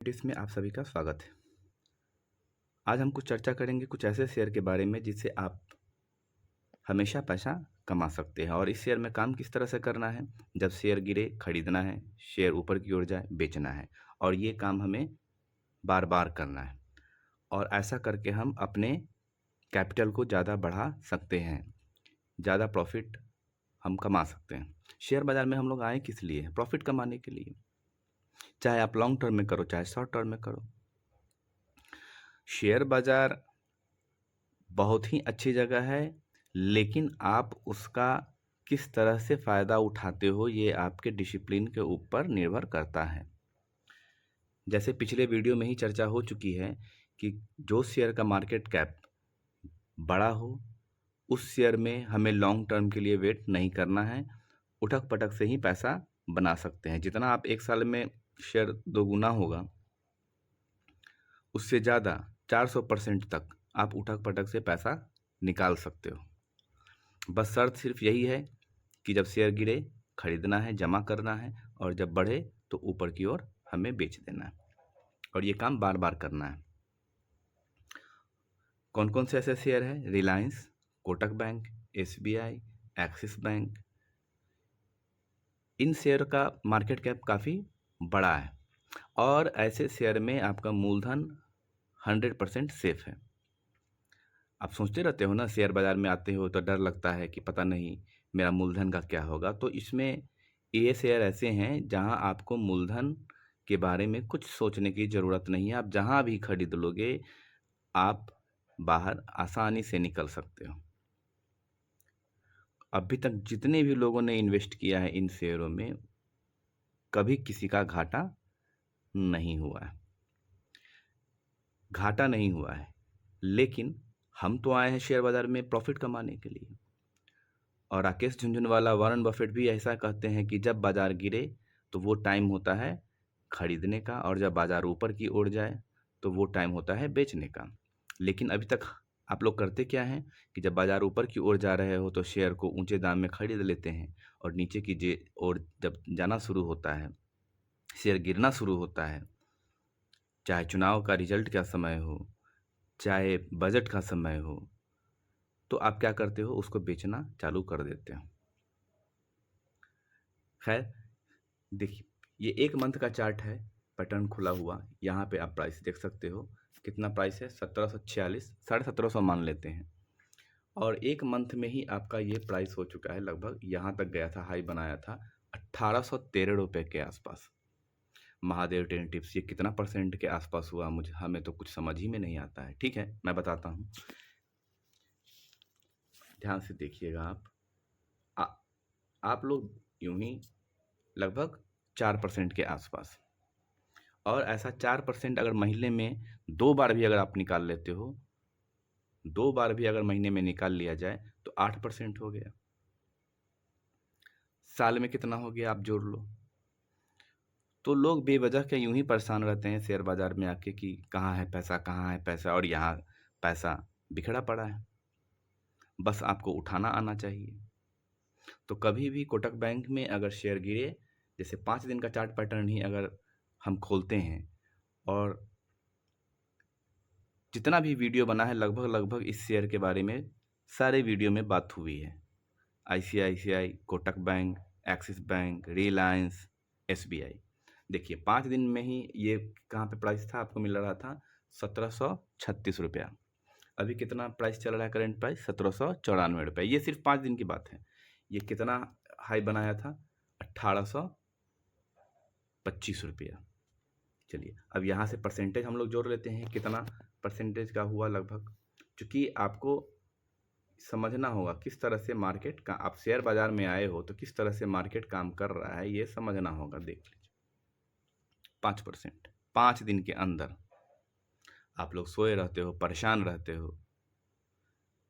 इसमें आप सभी का स्वागत है। आज हम कुछ चर्चा करेंगे कुछ ऐसे शेयर के बारे में जिससे आप हमेशा पैसा कमा सकते हैं। और इस शेयर में काम किस तरह से करना है, जब शेयर गिरे खरीदना है, शेयर ऊपर की ओर जाए बेचना है। और ये काम हमें बार बार करना है और ऐसा करके हम अपने कैपिटल को ज़्यादा बढ़ा सकते हैं, ज़्यादा प्रॉफिट हम कमा सकते हैं। शेयर बाज़ार में हम लोग आए किस लिए? प्रॉफिट कमाने के लिए। चाहे आप लॉन्ग टर्म में करो चाहे शॉर्ट टर्म में करो। शेयर बाज़ार बहुत ही अच्छी जगह है, लेकिन आप उसका किस तरह से फ़ायदा उठाते हो ये आपके डिसिप्लिन के ऊपर निर्भर करता है। जैसे पिछले वीडियो में ही चर्चा हो चुकी है कि जो शेयर का मार्केट कैप बड़ा हो, उस शेयर में हमें लॉन्ग टर्म के लिए वेट नहीं करना है, उठक-पटक से ही पैसा बना सकते हैं। जितना आप 1 साल में शेयर दोगुना होगा, उससे ज़्यादा 400% तक आप उठक-पटक से पैसा निकाल सकते हो। बस शर्त सिर्फ यही है कि जब शेयर गिरे खरीदना है, जमा करना है, और जब बढ़े तो ऊपर की ओर हमें बेच देना है। और ये काम बार-बार करना है। कौन-कौन से ऐसे शेयर हैं? Reliance, Kotak bank, SBI, Axis bank. इन शेयर का मार्केट कैप काफ़ी बड़ा है और ऐसे शेयर में आपका मूलधन 100% सेफ है। आप सोचते रहते हो ना, शेयर बाज़ार में आते हो तो डर लगता है कि पता नहीं मेरा मूलधन का क्या होगा। तो इसमें ये शेयर ऐसे हैं जहां आपको मूलधन के बारे में कुछ सोचने की ज़रूरत नहीं है। आप जहां भी खरीद लोगे, आप बाहर आसानी से निकल सकते हो। अभी तक जितने भी लोगों ने इन्वेस्ट किया है इन शेयरों में, कभी किसी का घाटा नहीं हुआ है। घाटा नहीं हुआ है, लेकिन हम तो आए हैं शेयर बाज़ार में प्रॉफिट कमाने के लिए। और राकेश झुनझुनवाला, वॉरेन बफेट भी ऐसा कहते हैं कि जब बाज़ार गिरे तो वो टाइम होता है खरीदने का, और जब बाज़ार ऊपर की ओर जाए तो वो टाइम होता है बेचने का। लेकिन अभी तक आप लोग करते क्या हैं कि जब बाज़ार ऊपर की ओर जा रहे हो तो शेयर को ऊंचे दाम में खरीद लेते हैं, और नीचे की जे ओर जब जाना शुरू होता है, शेयर गिरना शुरू होता है, चाहे चुनाव का रिजल्ट का समय हो, चाहे बजट का समय हो, तो आप क्या करते हो? उसको बेचना चालू कर देते हो। खैर, देखिए, ये 1 मंथ का चार्ट है, पैटर्न खुला हुआ। यहाँ पे आप प्राइस देख सकते हो। कितना प्राइस है? 1746, 1750 मान लेते हैं। और 1 मंथ में ही आपका ये प्राइस हो चुका है लगभग, यहाँ तक गया था, हाई बनाया था 1813 रुपये के आसपास। महादेव टेन टिप्स, ये कितना परसेंट के आसपास हुआ? हमें तो कुछ समझ ही में नहीं आता है। ठीक है, मैं बताता हूँ, ध्यान से देखिएगा आप। आ, आप लोग यूं ही लगभग 4% के आसपास। और ऐसा 4% अगर महीने में 2 बार भी अगर आप निकाल लेते हो, 2 बार भी अगर महीने में निकाल लिया जाए तो 8% हो गया। साल में कितना हो गया आप जोड़ लो। तो लोग बेवजह के यूं ही परेशान रहते हैं शेयर बाजार में आके कि कहाँ है पैसा, कहाँ है पैसा, और यहाँ पैसा बिखरा पड़ा है, बस आपको उठाना आना चाहिए। तो कभी भी कोटक बैंक में अगर शेयर गिरे, जैसे 5 दिन का चार्ट पैटर्न ही अगर हम खोलते हैं, और जितना भी वीडियो बना है लगभग लगभग इस शेयर के बारे में सारे वीडियो में बात हुई है। ICICI, Kotak bank, axis bank, Reliance, SBI. देखिए 5 दिन में ही ये कहाँ पे प्राइस था, आपको मिल रहा था 1736 रुपया। अभी कितना प्राइस चल रहा है? करंट प्राइस 1794 रुपये। ये सिर्फ 5 दिन की बात है। ये कितना हाई बनाया था? 1825 रुपया। चलिए, अब यहाँ से परसेंटेज हम लोग जोड़ लेते हैं, कितना परसेंटेज का हुआ लगभग। क्योंकि आपको समझना होगा किस तरह से मार्केट का, आप शेयर बाजार में आए हो तो किस तरह से मार्केट काम कर रहा है ये समझना होगा। देख लीजिए, 5%, 5 दिन के अंदर आप लोग सोए रहते हो, परेशान रहते हो,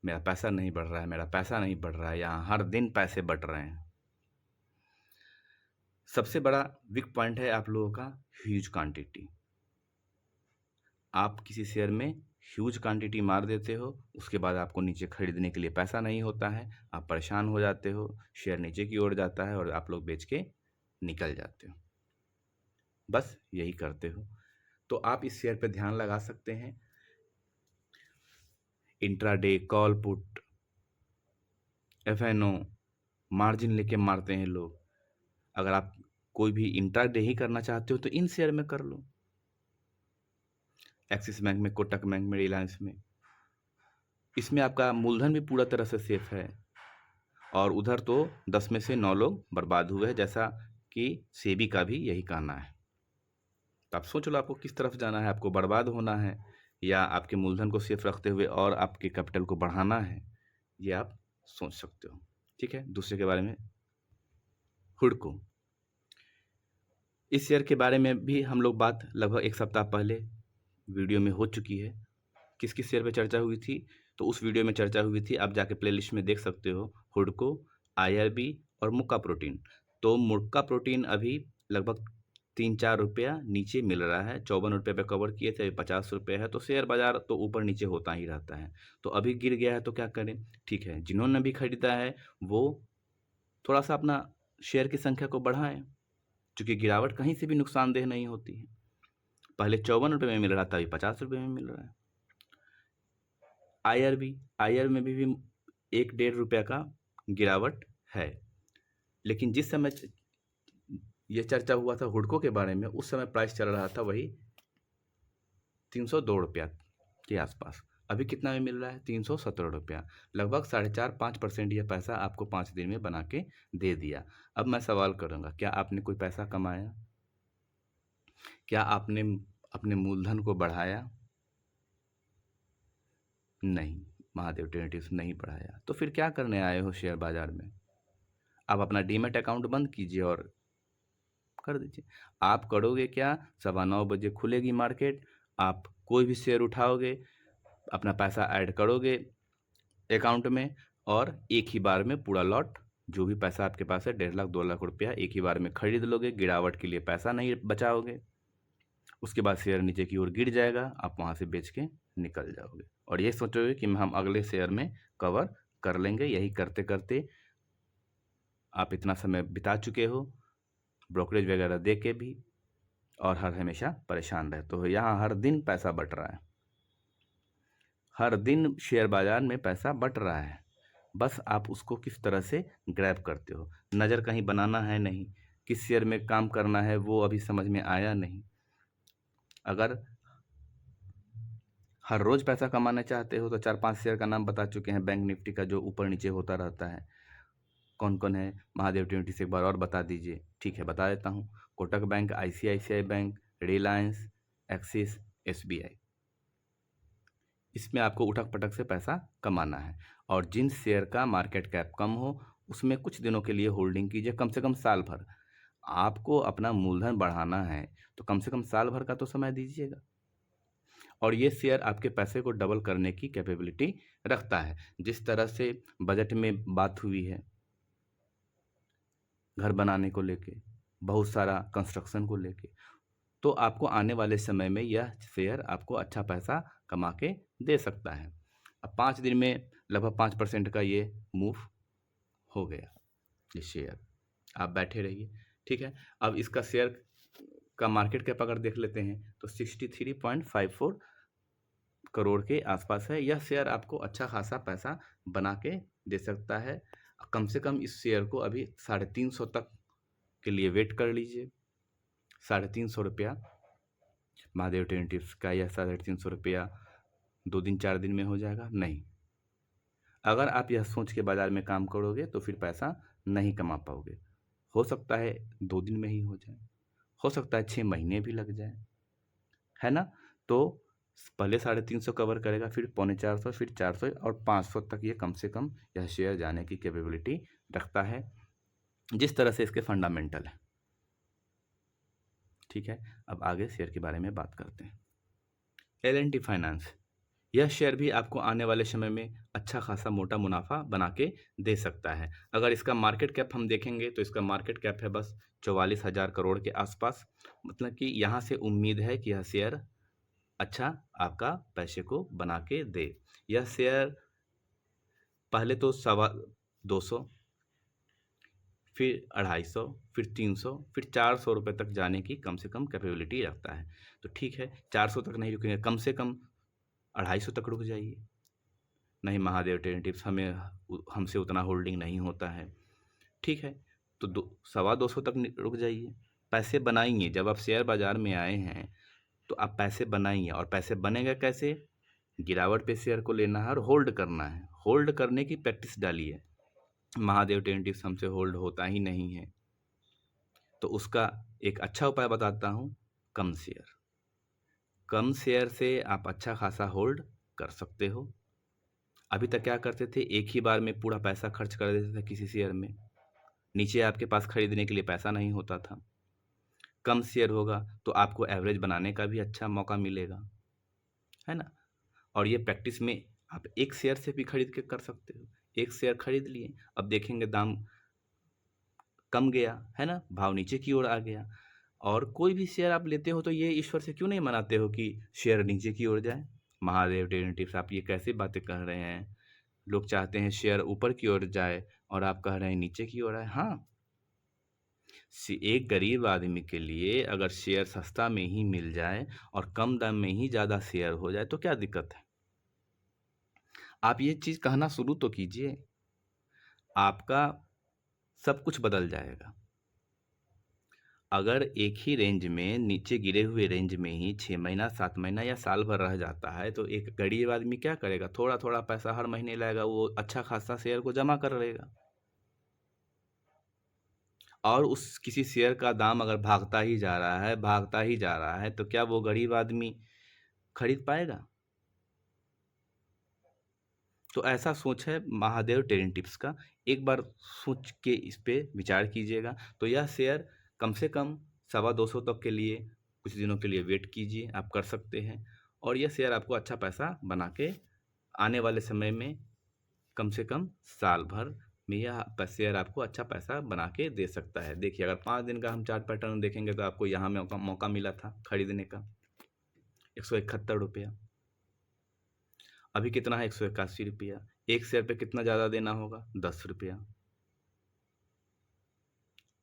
मेरा पैसा नहीं बढ़ रहा है, मेरा पैसा नहीं बढ़ रहा है। यहाँ हर दिन पैसे बढ़ रहे हैं। सबसे बड़ा वीक पॉइंट है आप लोगों का ह्यूज क्वांटिटी। आप किसी शेयर में ह्यूज क्वांटिटी मार देते हो, उसके बाद आपको नीचे खरीदने के लिए पैसा नहीं होता है, आप परेशान हो जाते हो, शेयर नीचे की ओर जाता है और आप लोग बेच के निकल जाते हो। बस यही करते हो। तो आप इस शेयर पे ध्यान लगा सकते हैं। Intraday, call put, FNO, margin लेके मारते हैं लोग। अगर आप कोई भी इंट्राडे ही करना चाहते हो तो इन शेयर में कर लो, एक्सिस बैंक में, कोटक बैंक में, रिलायंस में। इसमें आपका मूलधन भी पूरा तरह से सेफ है। और उधर तो 10 में से 9 लोग बर्बाद हुए हैं, जैसा कि सेबी का भी यही कहना है। तो आप सोच लो आपको किस तरफ जाना है, आपको बर्बाद होना है या आपके मूलधन को सेफ रखते हुए और आपके कैपिटल को बढ़ाना है, ये आप सोच सकते हो। ठीक है, दूसरे के बारे में, हुडको। इस शेयर के बारे में भी हम लोग बात लगभग 1 सप्ताह पहले वीडियो में हो चुकी है। किस किस शेयर पे चर्चा हुई थी, तो उस वीडियो में चर्चा हुई थी, आप जाके प्लेलिस्ट में देख सकते हो। हुडको, आईआरबी और मुक्का प्रोटीन। तो मुक्का प्रोटीन अभी लगभग 3-4 रुपया नीचे मिल रहा है। 54 रुपये पे कवर किए थे, अभी 50 रुपये है। तो शेयर बाजार तो ऊपर नीचे होता ही रहता है। तो अभी गिर गया है तो क्या करें? ठीक है, जिन्होंने भी खरीदा है वो थोड़ा सा अपना शेयर की संख्या को बढ़ाएं, क्योंकि गिरावट कहीं से भी नुकसानदेह नहीं होती है। पहले 54 रुपये में मिल रहा था, अभी 50 रुपये में मिल रहा है। आईआर में भी 1-1.5 रुपया का गिरावट है। लेकिन जिस समय ये चर्चा हुआ था हुडको के बारे में, उस समय प्राइस चल रहा था वही 302 रुपया के आसपास। अभी कितना में मिल रहा है? 317 रुपया। लगभग 4.5-5% यह पैसा आपको 5 दिन में बना के दे दिया। अब मैं सवाल करूँगा, क्या आपने कोई पैसा कमाया? क्या आपने अपने मूलधन को बढ़ाया? नहीं, महादेव ट्रेडिंग्स नहीं बढ़ाया। तो फिर क्या करने आए हो शेयर बाजार में? आप अपना डीमैट अकाउंट बंद कीजिए और कर दीजिए। आप करोगे क्या? 9:15 बजे खुलेगी मार्केट, आप कोई भी शेयर उठाओगे, अपना पैसा ऐड करोगे अकाउंट में और एक ही बार में पूरा लॉट, जो भी पैसा आपके पास है 1.5 लाख 2 लाख रुपया, एक ही बार में खरीद लोगे। गिरावट के लिए पैसा नहीं बचाओगे। उसके बाद शेयर नीचे की ओर गिर जाएगा, आप वहाँ से बेच के निकल जाओगे और ये सोचोगे कि हम अगले शेयर में कवर कर लेंगे। यही करते करते आप इतना समय बिता चुके हो, ब्रोकरेज वगैरह दे के भी, और हर हमेशा परेशान रहते हो। यहाँ हर दिन पैसा बट रहा है, हर दिन शेयर बाजार में पैसा बट रहा है। बस आप उसको किस तरह से ग्रैब करते हो। नज़र कहीं बनाना है नहीं, किस शेयर में काम करना है वो अभी समझ में आया नहीं। अगर हर रोज़ पैसा कमाना चाहते हो तो 4-5 शेयर का नाम बता चुके हैं बैंक निफ्टी का, जो ऊपर नीचे होता रहता है। कौन कौन है? महादेव ट्वेंटी से एक बार और बता दीजिए। ठीक है, बता देता हूँ। Kotak bank, ICICI bank, Reliance, axis, SBI. इसमें आपको उठक पटक से पैसा कमाना है और जिन शेयर का मार्केट कैप कम हो उसमें कुछ दिनों के लिए होल्डिंग कीजिए, कम से कम साल भर। आपको अपना मूलधन बढ़ाना है तो कम से कम साल भर का तो समय दीजिएगा। और ये शेयर आपके पैसे को डबल करने की कैपेबिलिटी रखता है। जिस तरह से बजट में बात हुई है घर बनाने को लेके, बहुत सारा कंस्ट्रक्शन को लेके, तो आपको आने वाले समय में यह शेयर आपको अच्छा पैसा कमा के दे सकता है। अब 5 दिन में लगभग 5% का ये मूव हो गया ये शेयर। आप बैठे रहिए, ठीक है। अब इसका शेयर का मार्केट कैप अगर देख लेते हैं तो 63.54 करोड़ के आसपास है। यह शेयर आपको अच्छा खासा पैसा बना के दे सकता है। कम से कम इस शेयर को अभी 350 तक के लिए वेट कर लीजिए। 350 रुपया महादेव टेंटिव्स का, यह 350 रुपया 2 दिन 4 दिन में हो जाएगा? नहीं। अगर आप यह सोच के बाजार में काम करोगे तो फिर पैसा नहीं कमा पाओगे। हो सकता है 2 दिन में ही हो जाए, हो सकता है 6 महीने भी लग जाए, है ना। तो पहले 350 कवर करेगा, फिर 350, फिर 400 और 500 तक ये कम से कम यह शेयर जाने की कैपेबिलिटी रखता है, जिस तरह से इसके फंडामेंटल है। ठीक है, अब आगे शेयर के बारे में बात करते हैं। एल&टी फाइनेंस, यह शेयर भी आपको आने वाले समय में अच्छा खासा मोटा मुनाफा बना के दे सकता है। अगर इसका मार्केट कैप हम देखेंगे तो इसका मार्केट कैप है बस 44,000 करोड़ के आसपास। मतलब कि यहाँ से उम्मीद है कि यह शेयर अच्छा आपका पैसे को बना के दे। यह शेयर पहले तो 225 फिर 250, फिर 300, फिर 400 रुपए तक जाने की कम से कम कैपेबिलिटी रखता है। तो ठीक है, 400 तक नहीं रुकेंगे, कम से कम 250 तक रुक जाइए। नहीं महादेव ट्रेडिंग टिप्स हमसे उतना होल्डिंग नहीं होता है, ठीक है, तो 250 तक रुक जाइए। पैसे बनाइए, जब आप शेयर बाजार में आए हैं तो आप पैसे बनाइए। और पैसे बनेगा कैसे? गिरावट पे शेयर को लेना है और होल्ड करना है, होल्ड करने की प्रैक्टिस डालिए। महादेव ट्रेडिंग टिप्स हमसे होल्ड होता ही नहीं है, तो उसका एक अच्छा उपाय बताता हूँ, कम शेयर। कम शेयर से आप अच्छा खासा होल्ड कर सकते हो। अभी तक क्या करते थे, एक ही बार में पूरा पैसा खर्च कर देते थे किसी शेयर में, नीचे आपके पास खरीदने के लिए पैसा नहीं होता था। कम शेयर होगा तो आपको एवरेज बनाने का भी अच्छा मौका मिलेगा, है ना? और ये प्रैक्टिस में आप एक शेयर से भी खरीद के कर सकते हो। एक शेयर खरीद लिए, अब देखेंगे दाम कम गया, है ना, भाव नीचे की ओर आ गया। और कोई भी शेयर आप लेते हो तो ये ईश्वर से क्यों नहीं मनाते हो कि शेयर नीचे की ओर जाए? महादेव ट्रेडिंग टिप्स, आप ये कैसे बातें कह रहे हैं? लोग चाहते हैं शेयर ऊपर की ओर जाए और आप कह रहे हैं नीचे की ओर आए। हाँ, एक गरीब आदमी के लिए अगर शेयर सस्ता में ही मिल जाए और कम दाम में ही ज़्यादा शेयर हो जाए तो क्या दिक्कत है? आप ये चीज़ कहना शुरू तो कीजिए, आपका सब कुछ बदल जाएगा। अगर एक ही रेंज में, नीचे गिरे हुए रेंज में ही 6 महीना, 7 महीना या साल भर रह जाता है, तो एक गरीब आदमी क्या करेगा? थोड़ा-थोड़ा पैसा हर महीने लाएगा, वो अच्छा खासा शेयर को जमा कर लेगा। और उस किसी शेयर का दाम अगर भागता ही जा रहा है, भागता ही जा रहा है, तो क्या वो गरीब आदमी खरीद पाएगा? तो ऐसा सोच है महादेव ट्रेडिंग टिप्स का। एक बार सोच के इस पे विचार कीजिएगा। तो यह शेयर कम से कम 250 तक के लिए कुछ दिनों के लिए वेट कीजिए, आप कर सकते हैं। और यह शेयर आपको अच्छा पैसा बना के आने वाले समय में कम से कम साल भर में यह शेयर आपको अच्छा पैसा बना के दे सकता है। देखिए, अगर 5 दिन का हम चार्ट पैटर्न देखेंगे तो आपको यहाँ मौका मिला था खरीदने का, 171 रुपया। अभी कितना है? 181 रुपया। एक शेयर पे कितना ज़्यादा देना होगा? 10 रुपया,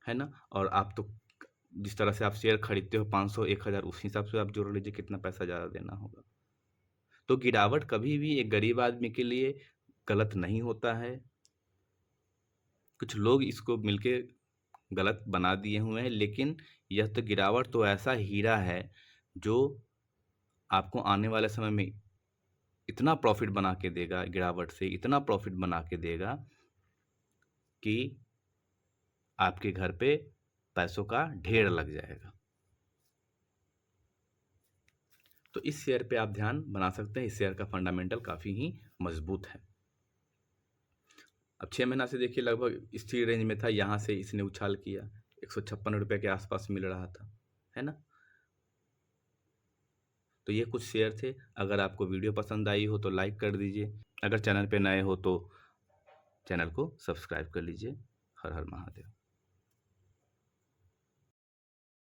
है ना? और आप तो जिस तरह से आप शेयर खरीदते हो 500, 1000, उस हिसाब से आप जोड़ लीजिए कितना पैसा ज़्यादा देना होगा। तो गिरावट कभी भी एक गरीब आदमी के लिए गलत नहीं होता है। कुछ लोग इसको मिलके गलत बना दिए हुए हैं, लेकिन यह तो गिरावट तो ऐसा हीरा है जो आपको आने वाले समय में इतना प्रॉफिट बना के देगा, गिरावट से इतना प्रॉफिट बना के देगा कि आपके घर पे पैसों का ढेर लग जाएगा। तो इस शेयर पे आप ध्यान बना सकते हैं। इस शेयर का फंडामेंटल काफ़ी ही मजबूत है। अब 6 महीना से देखिए लगभग स्थिर रेंज में था, यहाँ से इसने उछाल किया, 156 रुपये के आसपास मिल रहा था, है ना? तो ये कुछ शेयर थे। अगर आपको वीडियो पसंद आई हो तो लाइक कर दीजिए। अगर चैनल पे नए हो तो चैनल को सब्सक्राइब कर लीजिए। हर हर महादेव।